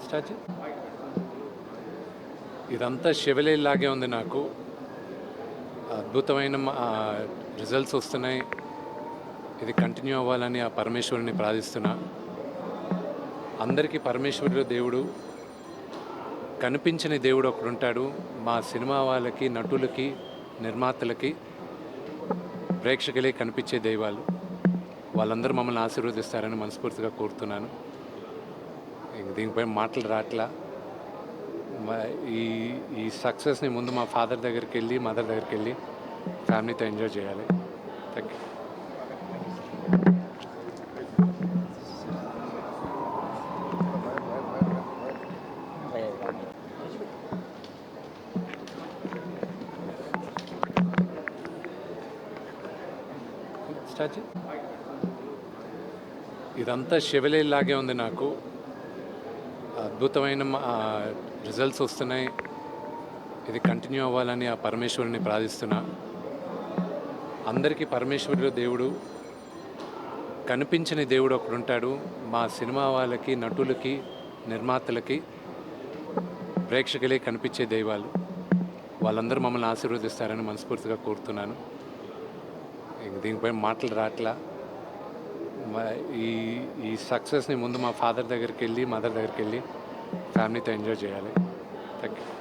Start ఇదంతా శివలేలాగే ఉంది నాకు. అద్భుతమైన రిజల్ట్స్ వస్తున్నాయి. ఇది కంటిన్యూ అవ్వాలని ఆ పరమేశ్వరుని ప్రార్థిస్తున్నా. అందరికీ పరమేశ్వరుడు దేవుడు, కనిపించని దేవుడు ఒకడుంటాడు. మా సినిమా వాళ్ళకి, నటులకి, నిర్మాతలకి, ప్రేక్షకులే కనిపించే దైవాలు. వాళ్ళందరూ మమ్మల్ని ఆశీర్వదిస్తారని మనస్ఫూర్తిగా కోరుతున్నాను. దీనిపై మాటలు రాట్లా. ఈ ఈ సక్సెస్ని ముందు మా ఫాదర్ దగ్గరికి వెళ్ళి, మదర్ దగ్గరికి వెళ్ళి ఫ్యామిలీతో ఎంజాయ్ చేయాలి. Thank you. స్టార్ట్ ఇదంతా శివలేలాగే ఉంది నాకు. అద్భుతమైన రిజల్ట్స్ వస్తున్నాయి. ఇది కంటిన్యూ అవ్వాలని ఆ పరమేశ్వరుని ప్రార్థిస్తున్నా. అందరికీ పరమేశ్వరుడు దేవుడు, కనిపించని దేవుడు ఒకడుంటాడు. మా సినిమా వాళ్ళకి, నటులకి, నిర్మాతలకి, ప్రేక్షకులే కనిపించే దైవాలు. వాళ్ళందరూ మమ్మల్ని ఆశీర్వదిస్తారని మనస్ఫూర్తిగా కోరుతున్నాను. దీనిపై మాటలు రాట్లా. ఈ ఈ సక్సెస్ని ముందు మా ఫాదర్ దగ్గరికి వెళ్ళి, మదర్ దగ్గరికి వెళ్ళి ఫ్యామిలీతో ఎంజాయ్ చేయాలి. Thank you.